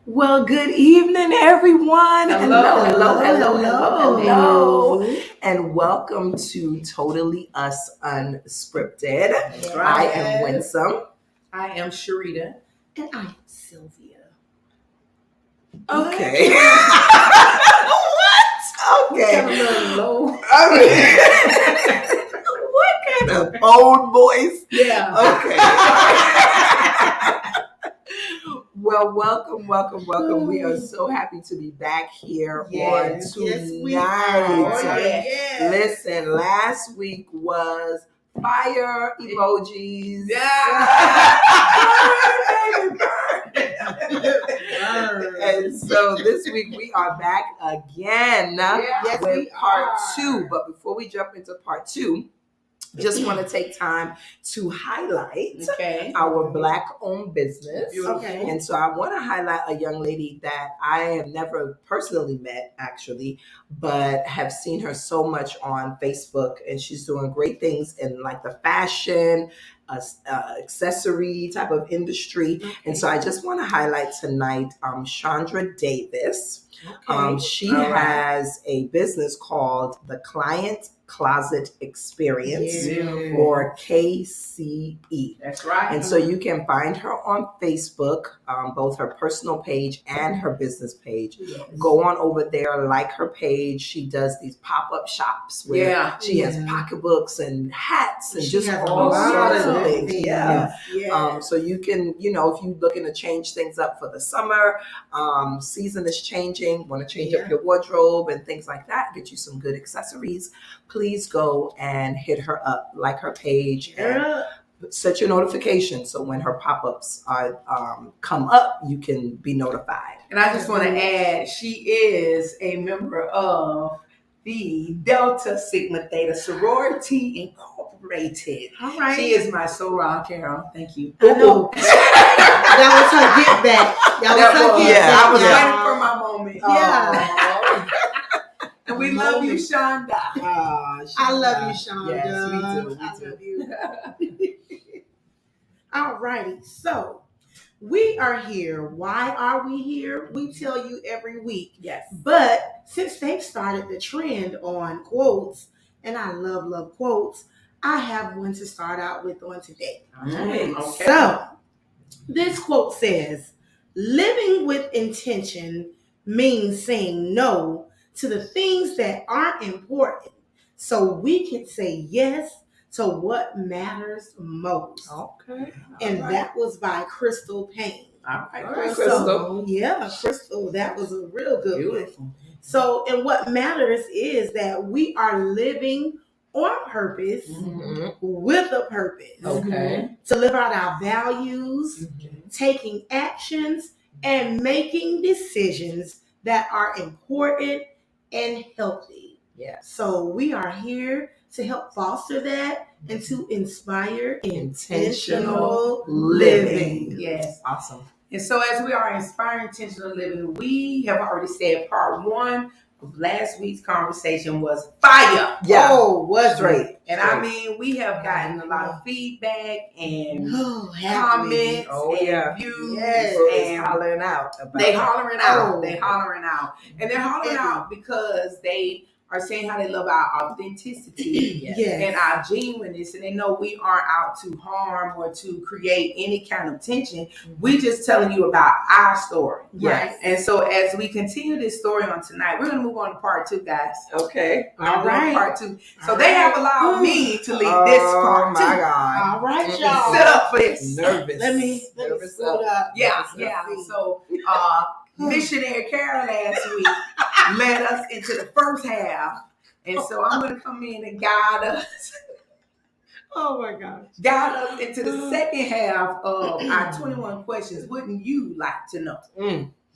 Well, good evening, everyone. Hello. And welcome to Totally Us Unscripted. Right. I am Winsome. I am Sharita. And I am Sylvia. Okay. What? Okay. Kind of a little low. What kind of old voice? Yeah. Okay. Well, welcome. We are so happy to be back here on tonight. Yes, we are. Listen, last week was fire emojis. Yeah. And so this week we are back again with part 2. But before we jump into part 2, just want to take time to highlight our Black-owned business. Okay. And so I want to highlight a young lady that I have never personally met, actually, but have seen her so much on Facebook. And she's doing great things in like the fashion, accessory type of industry. Okay. And so I just want to highlight tonight Chandra Davis. Okay. She has a business called the Client Closet Experience, or KCE. That's right. And so you can find her on Facebook, both her personal page and her business page. Yes. Go on over there, like her page. She does these pop-up shops where she has pocketbooks and hats and just all sorts of things. So you can, if you're looking to change things up for the summer, season is changing, want to change up your wardrobe and things like that, get you some good accessories, please go and hit her up, like her page, and set your notifications so when her pop-ups come up, you can be notified. And I just want to add, she is a member of the Delta Sigma Theta Sorority Incorporated. All right. She is my soror, Carol. Thank you. I know. That was her get back. I was waiting for my moment. Yeah. And we love you, Shonda. I love you, Shonda. Yes, we do. I love you. All righty. So we are here. Why are we here? We tell you every week. Yes. But since they've started the trend on quotes, and I love quotes, I have one to start out with on today. Okay. So this quote says, living with intention means saying no to the things that aren't important so we can say yes to what matters most. Okay. And that was by Crystal Payne. All right, Crystal. So, Crystal, that was a real good one. So, and what matters is that we are living on purpose with a purpose. Okay. To live out our values, taking actions, and making decisions that are important and healthy. Yes. So we are here to help foster that and to inspire intentional living. Yes. Awesome. And so as we are inspiring intentional living, we have already said part 1 of last week's conversation was fire. Yeah. Oh, was Straight. And I mean, we have gotten a lot of feedback and comments and views. Yes. And hollering out about they hollering out. Oh. They hollering out. And they're hollering out because they are saying how they love our authenticity and our genuineness, and they know we aren't out to harm or to create any kind of tension. We just telling you about our story. Yes. Right? And so as we continue this story on tonight, we're going to move on to part 2, guys. Okay. All right. Part 2. So they have allowed me to lead this part 2. Oh my God. All right, y'all. Sit up for this. Nervous. Let me slow up. Yeah. So missionary Carol last week led us into the first half. And so I'm going to come in and guide us. Oh my gosh. Guide us into the second half of our 21 questions. Wouldn't you like to know?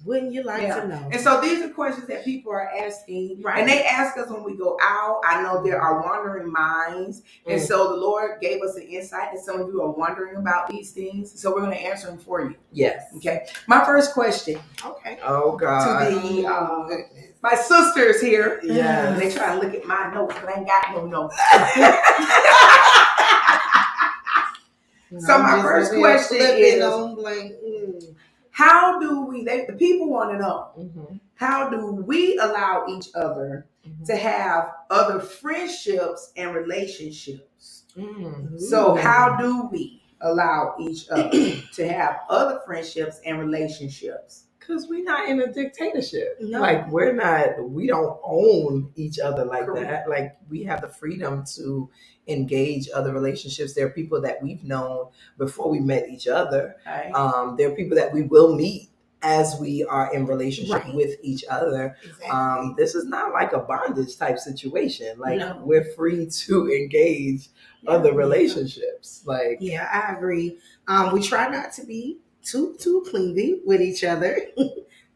Wouldn't you like to know? And so these are questions that people are asking. Right. And they ask us when we go out. I know there are wandering minds. And so the Lord gave us an insight that some of you are wondering about these things. So we're going to answer them for you. Yes. Okay. My first question. Okay. Oh, God. To the my sisters here. Yeah. They try to look at my notes, but I ain't got no notes. So my first question is, how do we, the people want to know, how do we allow each other to have other friendships and relationships? So how do we allow each other to have other friendships and relationships? Because we're not in a dictatorship. No. Like, we don't own each other like that. Like, we have the freedom to engage other relationships. There are people that we've known before we met each other. Right. There are people that we will meet as we are in relationship with each other. Exactly. This is not like a bondage type situation. Like, we're free to engage other relationships. Like, I agree. We try not to be too clingy with each other.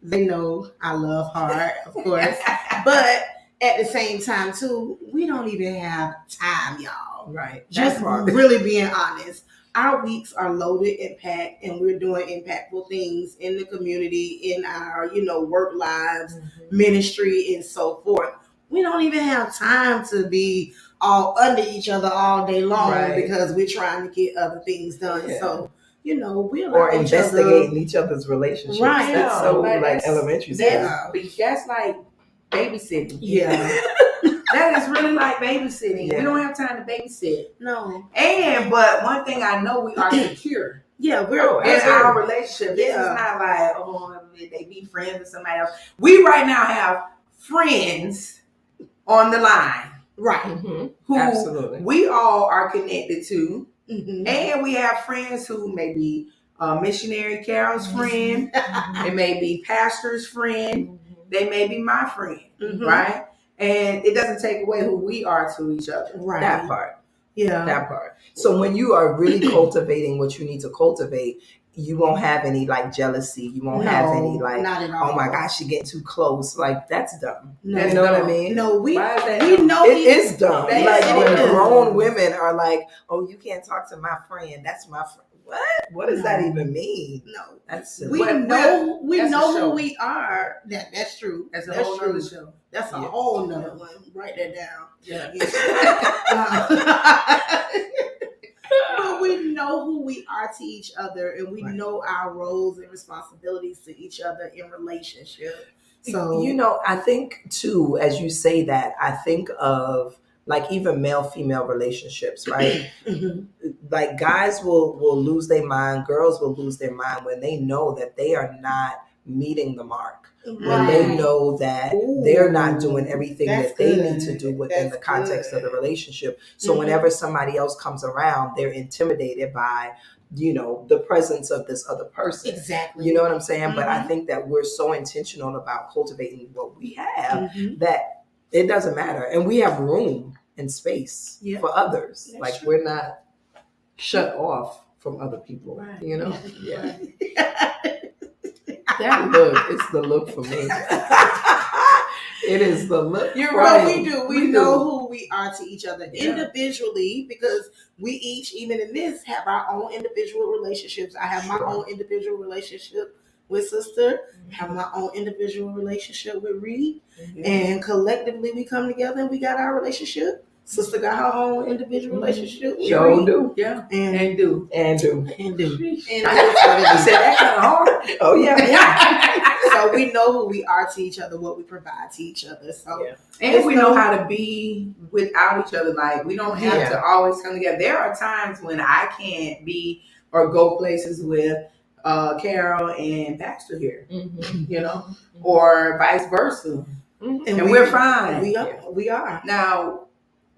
They know I love hard, of course. But at the same time, too, we don't even have time, y'all. Right. Just really being honest. Our weeks are loaded and packed, and we're doing impactful things in the community, in our, work lives, ministry, and so forth. We don't even have time to be all under each other all day long because we're trying to get other things done. Yeah. So, we or investigating each other's relationships. Right. That's so like elementary school. That's like babysitting. Yeah. That is really like babysitting. Yeah. We don't have time to babysit. No. But one thing I know, we are secure. Yeah, we're in our relationship. This is not like, they be friends with somebody else. We right now have friends on the line. Right. Who absolutely we all are connected to. And we have friends who may be missionary Carol's friend. They may be pastor's friend. They may be my friend. Right? And it doesn't take away who we are to each other. Right. That part. Yeah. That part. So when you are really cultivating what you need to cultivate, you won't have any like jealousy. You won't have any like, oh my gosh, you're getting too close. Like, that's dumb. No, you know what I mean? No, we know it is dumb. Like when is. Grown women are like, oh, you can't talk to my friend. That's my friend. What does that even mean? No, that's we know who we are. That's true. That's a whole nother show. That's a whole nother one. Write that down. Yeah. But we know who we are to each other, and we know our roles and responsibilities to each other in relationship. So I think too, as you say that, I think of like even male-female relationships, right? Like guys will lose their mind, girls will lose their mind when they know that they are not meeting the mark. When they know that they're not doing everything that they need to do within the context of the relationship. So whenever somebody else comes around, they're intimidated by, the presence of this other person. Exactly. You know what I'm saying? But I think that we're so intentional about cultivating what we have that it doesn't matter. And we have room and space for others. That's like true. We're not shut off from other people, Yeah. That look, it's the look for me. It is the look. You're right. We do. We know who we are to each other individually because we each, even in this, have our own individual relationships. I have my own individual relationship with sister. I have my own individual relationship with Reed. And collectively we come together and we got our relationship. Sister got her own individual relationship. Sure do. Yeah. And do. And you said that kind of hard. Oh yeah. So we know who we are to each other, what we provide to each other. So and we know how to be without each other. Like we don't have to always come together. There are times when I can't be or go places with Carol and Pastor here, or vice versa. And we're fine. We are. Now,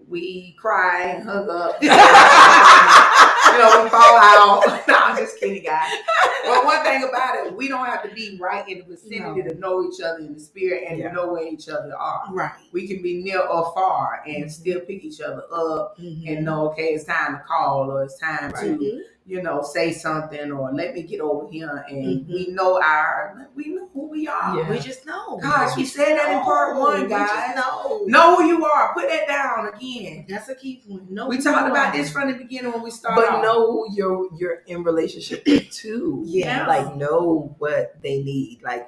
we cry and hug up. We fall out. No, I'm just kidding, guys. But one thing about it, we don't have to be right in the vicinity to know each other in the spirit and to know where each other are. Right. We can be near or far and still pick each other up and know, okay, it's time to call or it's time to say something or let me get over here, and we know who we are. Yeah. We just know. Gosh, we said that in part 1, guys. Know who you are. Put that down again. That's a key point. We talked about this from the beginning when we started. But know who you're in relationship with too. Yeah. Like know what they need. Like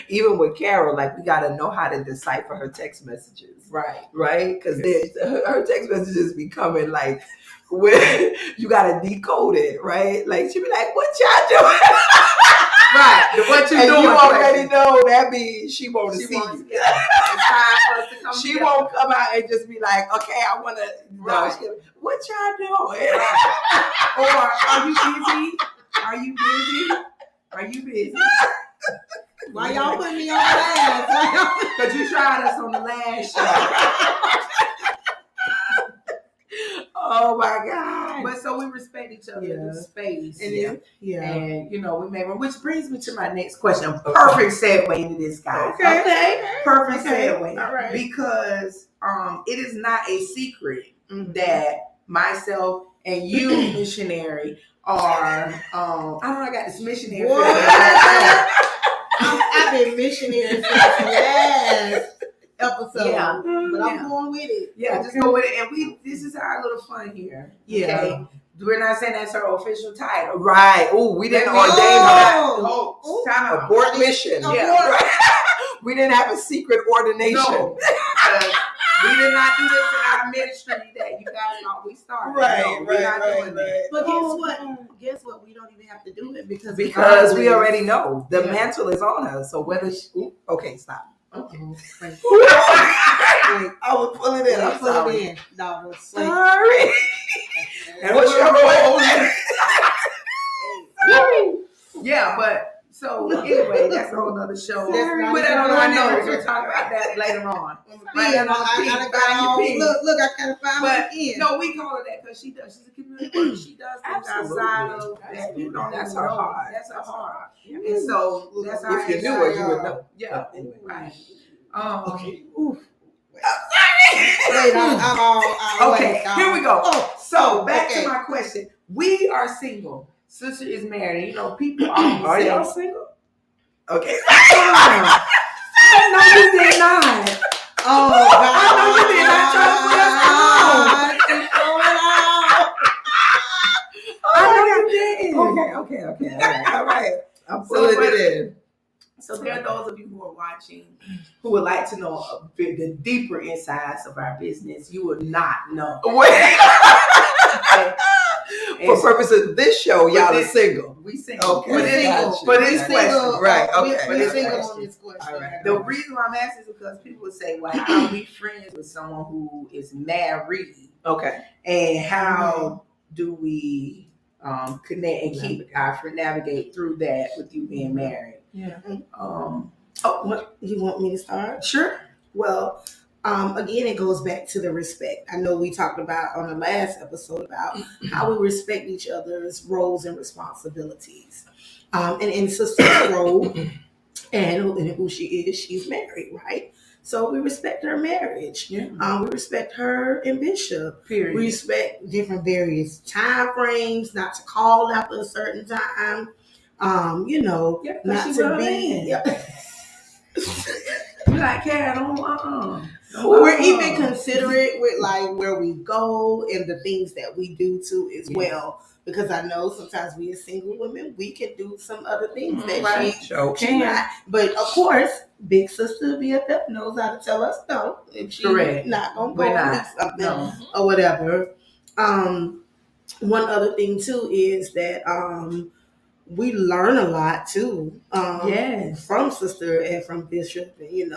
even with Carol, like we gotta know how to decipher her text messages. Right. Because her text messages be coming like where you gotta decode it, right? Like she be like, "What y'all doing?" Right. What you and doing? You already know that means she won't see you. It's time for us to come She together. won't come out and just be like, "Okay, I want to." Right. No, what y'all doing? Or are you busy? Are you busy? Are you busy? Why y'all putting me on blast? Because you tried us on the last show. Oh my God. But so we respect each other in this space. And we made one. Which brings me to my next question. Perfect segue into this, guys. Okay. Perfect segue. All right. Because it is not a secret that myself and you, missionary, are I don't know, I got this missionary. I've been missionary since the last episode. Yeah. But I'm going with it. Yeah, just go with it. And this is our little fun here. Yeah. Okay. We're not saying that's her official title. Right. Oh, we didn't ordain her. Time out. Abort mission. Yeah. We didn't have a secret ordination. No. We did not do this in our ministry that you guys thought we started. We're not doing that. But guess what? We don't even have to do it because we already know the mantle is on her. So whether okay, stop. Okay. I was pulling it. I'm sorry. No, sorry. And what's your role? Yeah, but so anyway, that's a whole nother show. Put that on our notes. We'll talk about that later on. Look, I can't find it again. No, we call her that because she does. She's a community worker. She does things outside of that. You don't That's even her know. heart. That's her heart. And so that's how if you knew her, you would know. Yeah. Anyway. Right. Okay. Okay. Here we go. So back to my question. We are single. Sister is married. You know, people Are say, y'all single? Okay. I know you did not. Oh, God. I know you did not try to put us on. I know you did. Okay. All right. I'm pulling it in. So there are those of you who are watching who would like to know the deeper insides of our business. You would not know. For purposes of this show, y'all are single. We single. Okay. For this question. Right. Okay. We're single on this question. All right. The reason why I'm asking is because people would say, well, how are we friends with someone who is married? Okay. And how do we connect and navigate through that with you being married? Yeah. What you want me to start? Sure. Well, again, it goes back to the respect. I know we talked about on the last episode about how we respect each other's roles and responsibilities. And in Sister's role and who she is, she's married, right? So we respect her marriage. Yeah. We respect her and Bishop. Period. We respect different various time frames, not to call after a certain time. Not to be. You like, Karen, don't. We're even considerate with like where we go and the things that we do too as well. Because I know sometimes we as single women, we can do some other things that she not. But of course, big sister BFF knows how to tell us no if she's not gonna go and do something or whatever. One other thing too is that we learn a lot too. From Sister and from Bishop, and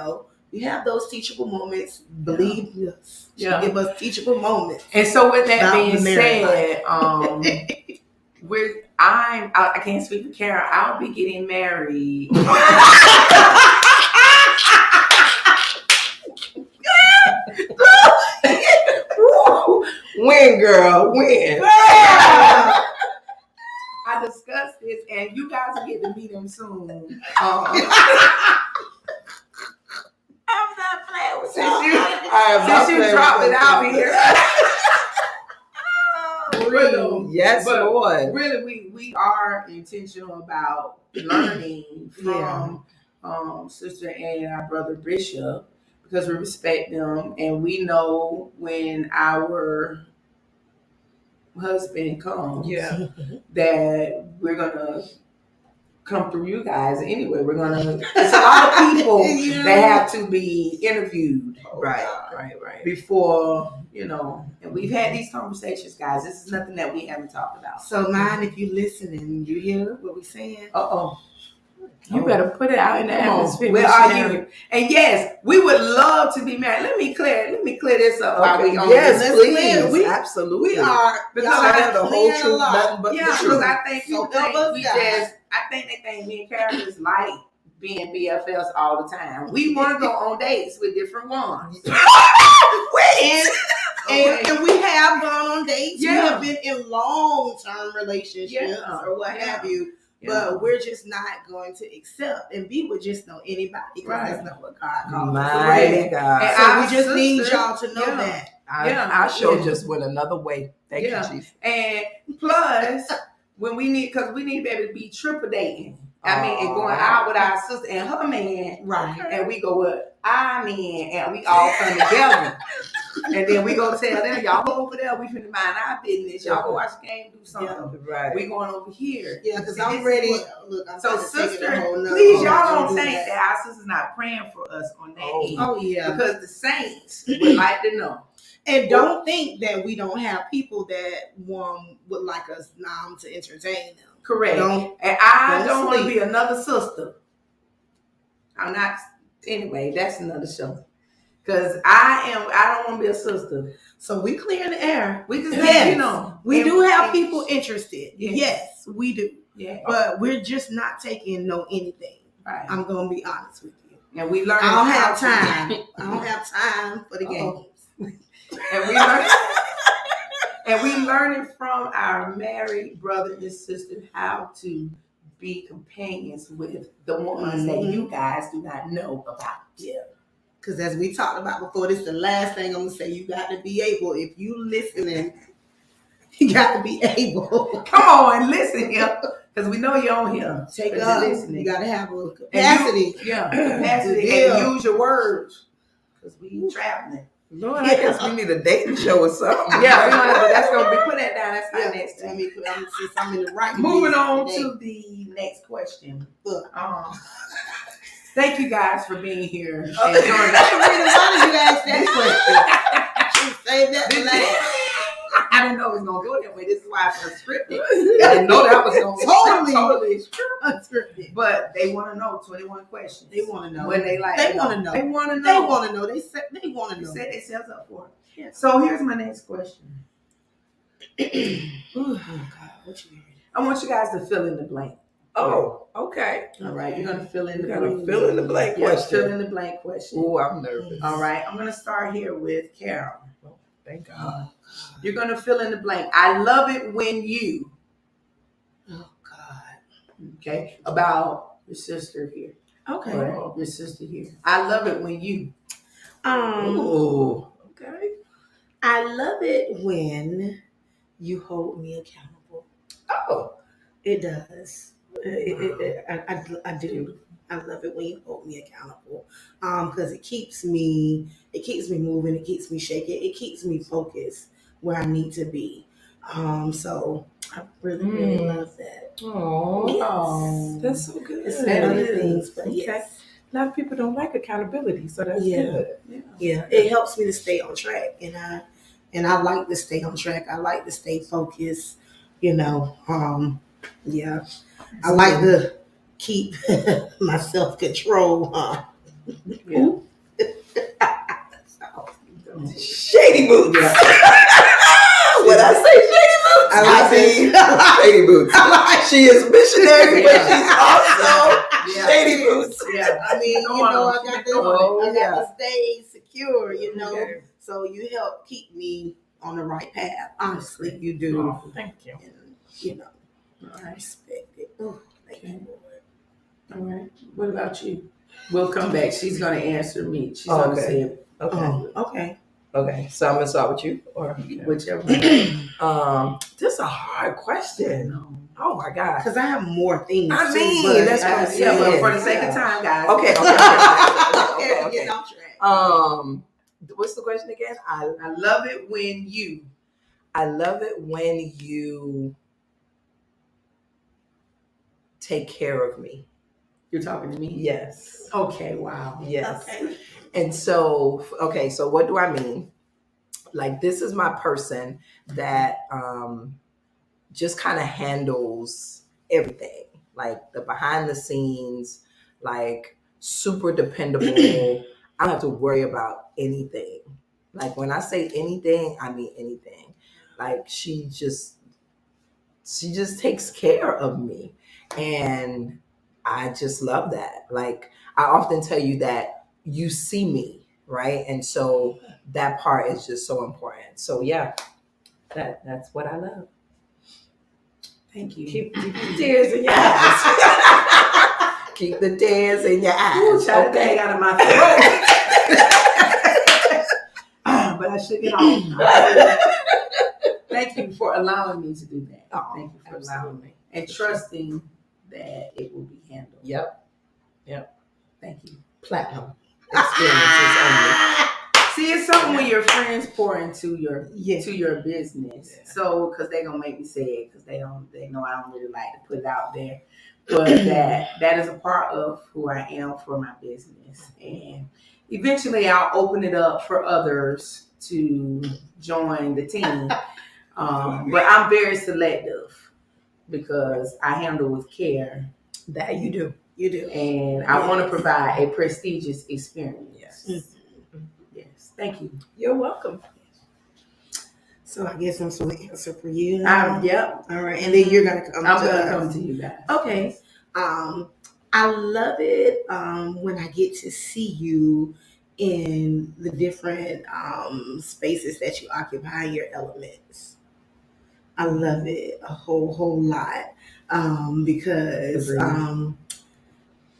we have those teachable moments. Believe us, she give us teachable moments. And so, with that being said, I can't speak for Karen. I'll be getting married. When, girl? When? I discussed this, and you guys will get to meet him soon. I'm not playing with you. Since you dropped it out here. real. Yes, Lord. Really, we are intentional about learning from Sister Ann and our brother Bishop, because we respect them and we know when our husband comes that we're gonna come through you guys anyway. It's a lot of people that have to be interviewed. Right. Before, and we've had these conversations, guys. This is nothing that we haven't talked about. So, mind if you listening, you hear what we're saying? You better put it out in the atmosphere. Where are you? And yes, we would love to be married. Let me clear this up while we on this. Yes, please. Absolutely. We are, because I have the whole truth, nothing but the truth. Because I think they think me and Karen is like being BFFs all the time. We want to go on dates with different ones. And we have gone on dates. We have been in long-term relationships or what have you. But we're just not going to accept and be with just anybody, because that's not what God called us. My God. And so we just need y'all to know that. Our show just went another way. Thank you, Jesus. And plus, when we need to be able to be triple dating. I mean, and going out with our sister and her man, right? And we go with our man, and we all come together. And then we go tell them, y'all go over there, we finna mind our business. Y'all go watch the game, do something. Right. We going over here. Yeah, because I'm ready. Look, so sister, please, y'all don't think that our sister's not praying for us on that end. Oh, yeah. Because the saints would like to know. And don't think that we don't have people that would like us now to entertain them. Correct. And I don't want to be another sister. I'm not. Anyway, that's another show. Because I don't want to be a sister. So we clear the air. We just, we do have people interested. Yes, we do. Yeah. But we're just not taking anything. Right. I'm going to be honest with you. And we learn. I don't have time. I don't have time for the games. And we learning from our married brother and sister how to be companions with the ones that you guys do not know about. Yeah. Because as we talked about before, this is the last thing I'm going to say. You got to be able, if you listening, you got to be able. Come on, listen here. Because we know you're on here. Take up. You got to have a capacity. Capacity. And use your words. Because we traveling. Lord, I guess we need a dating show or something. That's going to be, put that down. That's our next time. Since I'm in the right. Moving on to the next question. Thank you guys for being here. And why did you ask that question? Save that for last. I didn't know it was going to go that way. This is why it's unscripted. I didn't know that was going to be totally unscripted. But they want to know 21 questions. They want to know. When they like, they want to know. They want to know. They want to know. They want to know. They set themselves up for it. Yeah. So here's my next question. Oh God, what you mean? I want you guys to fill in the blank. Oh, okay. All right, you're gonna fill in the blank. Fill in the blank question. Fill in the blank question. Oh, I'm nervous. All right, I'm gonna start here with Carol. Oh, thank God. You're gonna fill in the blank. I love it when you. Oh God. Okay, about your sister here. Okay. Or your sister here. I love it when you. Oh, okay. I love it when you hold me accountable. Oh, it does. I do. I love it when you hold me accountable. Because it keeps me moving. It keeps me shaking. It keeps me focused where I need to be. So I really love that. Oh, that's so good. It's other things, but yes. A lot of people don't like accountability, so that's good. Yeah, it helps me to stay on track, and I like to stay on track. I like to stay focused. I like to keep my self-control. Shady boots. When I say shady boots, I mean shady boots. She is missionary, but she's also shady boots. Yeah, I mean, I got to stay secure. So you help keep me on the right path. Honestly, you do. Oh, thank you. And, I respect it. Oh, thank you, Lord. All right. What about you? We'll come back. She's going to answer me. She's going to say it. Okay. Okay. Okay, so I'm gonna start with you, or whichever. This is a hard question. Oh my God, because I have more things. I mean, that's what I'm saying. But for the sake of time, guys. Okay. What's the question again? I love it when you. I love it when you take care of me. You're talking to me? Yes. Okay. Wow. Yes. Okay. And so, so what do I mean? Like, this is my person that just kind of handles everything, like the behind the scenes, like super dependable. I don't have to worry about anything. Like, when I say anything, I mean anything. Like, she just takes care of me. And I just love that. Like, I often tell you that you see me, right? And so that part is just so important. So yeah, that's what I love. Thank you. Keep the tears in your eyes. Keep the tears in your eyes. Ooh, child, okay, out of my throat. But I shook it off. Thank you for allowing me to do that. Thank you for allowing me and trusting that it will be handled. Yep. Thank you. Platinum experiences only. See, it's something when your friends pour into your business. Yeah. So, because they're gonna make me say it, because they know I don't really like to put it out there. But that is a part of who I am for my business, and eventually I'll open it up for others to join the team. But I'm very selective because I handle with care. That you do. And I want to provide a prestigious experience. Yes. Mm-hmm. Yes. Thank you. You're welcome. So I guess I'm supposed to answer for you now. Yep. All right. And then you're going to come I'm going to come to you guys. Okay. I love it when I get to see you in the different spaces that you occupy, your elements. I love it a whole lot because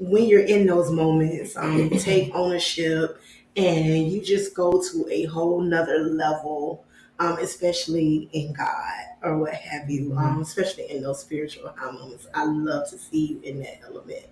when you're in those moments, take ownership and you just go to a whole nother level, especially in God or what have you, especially in those spiritual high moments. I love to see you in that element.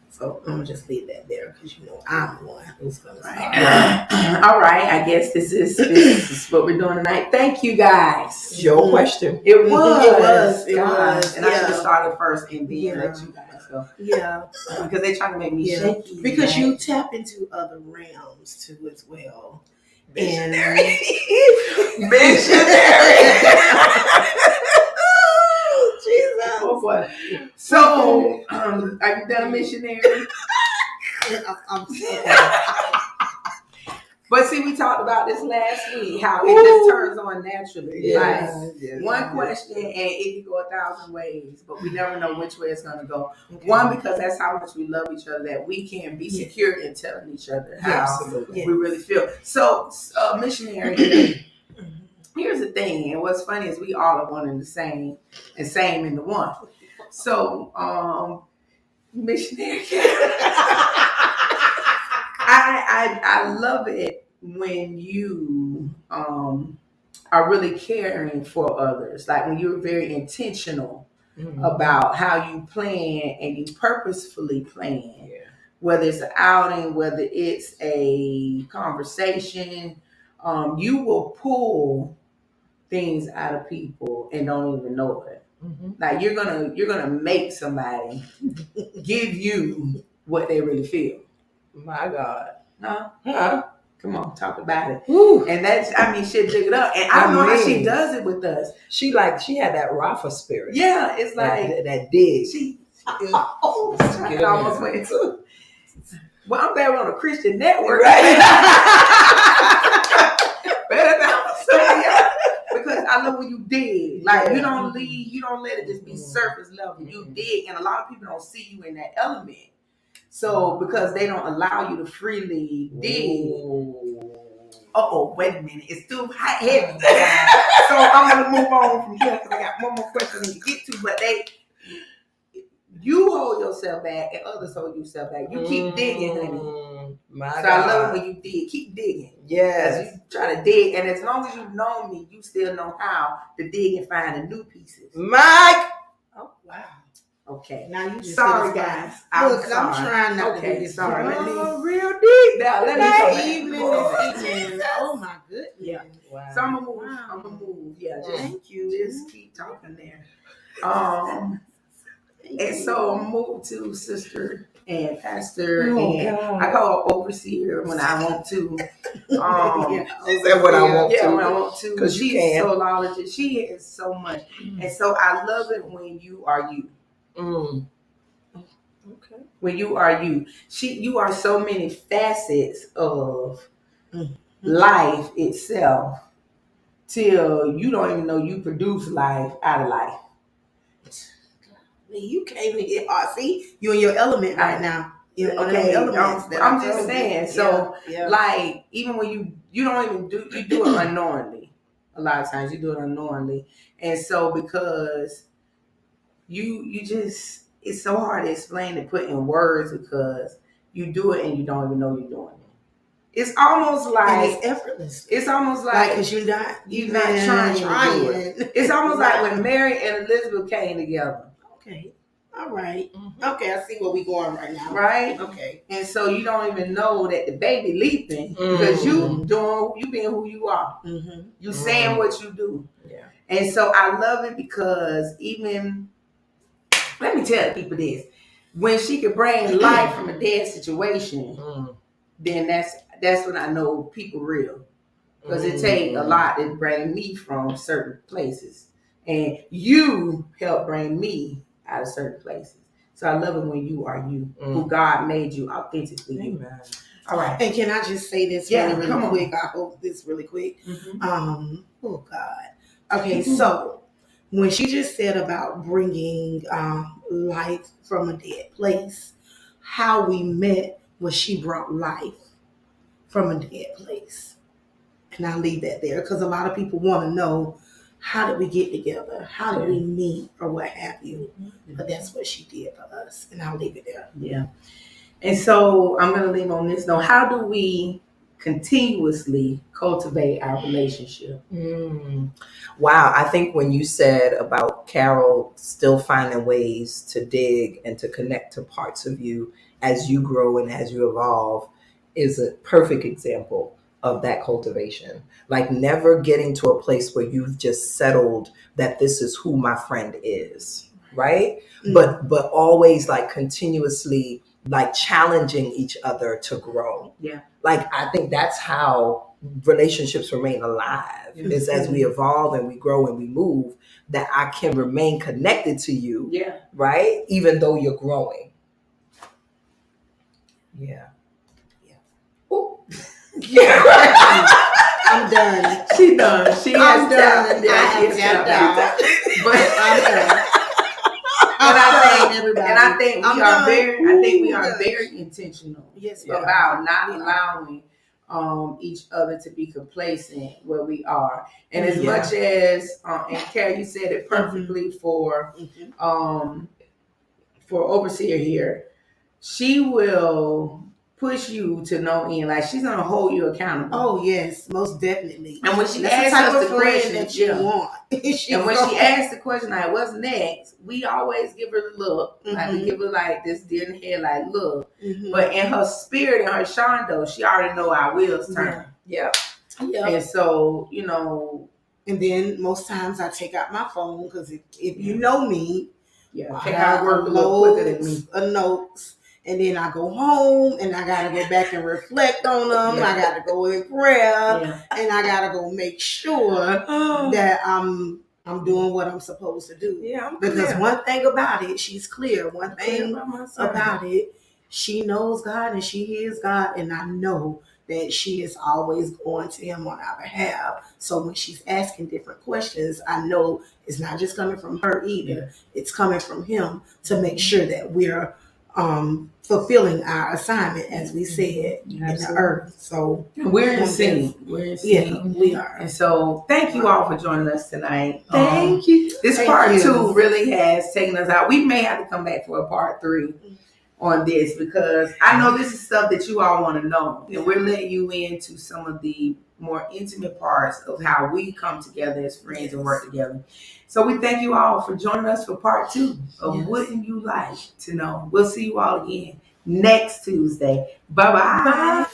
So I'm going to just leave that there because, I'm the one who's going to start. All right. I guess this is what we're doing tonight. Thank you, guys. It's your question. It was. And I should have started first and then let you guys go. Yeah. Because they're trying to make me shaky. Because you tap into other realms too as well. Missionary. Jesus. Oh boy. So, are you done, missionary? But see, we talked about this last week, how it just turns on naturally. Yes. One question, and it can go 1,000 ways, but we never know which way it's going to go. Okay. One, because that's how much we love each other, that we can be secure in telling each other how we really feel. So, missionary, here's the thing, and what's funny is we all are one and the same, and same in the one. So, missionary, I love it when you are really caring for others, like when you're very intentional about how you plan and you purposefully plan, whether it's an outing, whether it's a conversation, you will pull things out of people and don't even know it. Like you're gonna make somebody give you what they really feel. My God. Huh? Come on, talk about it. Woo. And that's, she'll dig it up. And I don't know how she does it with us. She had that Rafa spirit. Yeah, it's like that dig. I almost went into. Well, I'm glad we're on a Christian network. Right? Better than because I love when you dig. Like you don't let it just be surface level. You dig, and a lot of people don't see you in that element. So because they don't allow you to freely dig. Wait a minute. It's too hot heavy. So I'm gonna move on from here because I got one more question to get to. But you hold yourself back and others hold yourself back. You keep digging, honey. I love it when you dig. Keep digging. Yes. You try to dig, and as long as you've known me, you still know how to dig and find the new pieces. Mike. Oh wow. Okay. Now you just sorry, guys. I'm trying not to do this. Sorry. Real deep. Now let me this evening. Oh my goodness. Yeah. Wow. So I'm gonna move. Yeah. Thank you. Just keep talking there. And so I moved to sister and pastor, and I call her overseer when I want to. Is that what I want to? Yeah, when I want to. Because she's so knowledgeable. She is so much, and so I love it when you are you. Okay. When you are you, you are so many facets of life itself, till you don't even know you produce life out of life. You came in here. See, you in your element right now. You're okay, I'm just saying. So, like, even when you don't even do it unknowingly. A lot of times you do it unknowingly, and so because you just, it's so hard to explain and put in words because you do it and you don't even know you're doing it. It's almost like, and it's effortless. It's almost like because you're not trying to do it. It's almost like when Mary and Elizabeth came together. Okay. All right. Okay, I see where we going right now. Right? Okay. And so you don't even know that the baby leaping because you being who you are. You saying what you do. Yeah. And so I love it because even, let me tell people this, when she could bring life from a dead situation, then that's when I know people real. Because it takes a lot to bring me from certain places. And you help bring me out of certain places. So I love it when you are you, who God made you authentically. Amen. All right. And can I just say this really quick? I hope this really quick. Oh God. Okay, so when she just said about bringing life from a dead place, how we met was she brought life from a dead place. And I'll leave that there because a lot of people want to know, how did we get together? How did we meet or what have you? But that's what she did for us. And I'll leave it there. Yeah. And so I'm going to leave on this note. How do we continuously cultivate our relationship? Wow. I think when you said about Carol still finding ways to dig and to connect to parts of you as you grow and as you evolve is a perfect example of that cultivation. Like never getting to a place where you've just settled that this is who my friend is, right? But always like continuously like challenging each other to grow. Yeah. Like I think that's how relationships remain alive, is as we evolve and we grow and we move, that I can remain connected to you. Yeah. Right? Even though you're growing. Yeah. Yeah. I'm done. She done. I'm done. But I'm done. I think we are very intentional about not allowing each other to be complacent where we are. And as much as and Carrie, you said it perfectly for overseer here, she will push you to no end. Like she's gonna hold you accountable. Oh yes, most definitely. And when she asks us the question that you want, and when she asks the question like, "What's next?" we always give her the look. Like we give her like this deer in the head, like look. But in her spirit, in her shondo, she already know our wheels turn. Yeah. And so and then most times I take out my phone because if you know me, I gotta work a little quicker than me. Notes. And then I go home and I gotta go back and reflect on them. I gotta go in prayer and I gotta go make sure that I'm doing what I'm supposed to do. Yeah, because one thing about it, she's clear. One thing about it, she knows God and she hears God, and I know that she is always going to him on our behalf. So when she's asking different questions, I know it's not just coming from her either. It's coming from him to make sure that we're fulfilling our assignment, as we said, in the earth. So we're in sync. Yeah, we are. And so thank you all for joining us tonight. Thank you. This part 2 really has taken us out. We may have to come back for a part 3 on this, because I know this is stuff that you all want to know, and we're letting you into some of the more intimate parts of how we come together as friends and work together. So we thank you all for joining us for part 2 of Wouldn't You Like to Know. We'll see you all again next Tuesday. Bye-bye. Bye.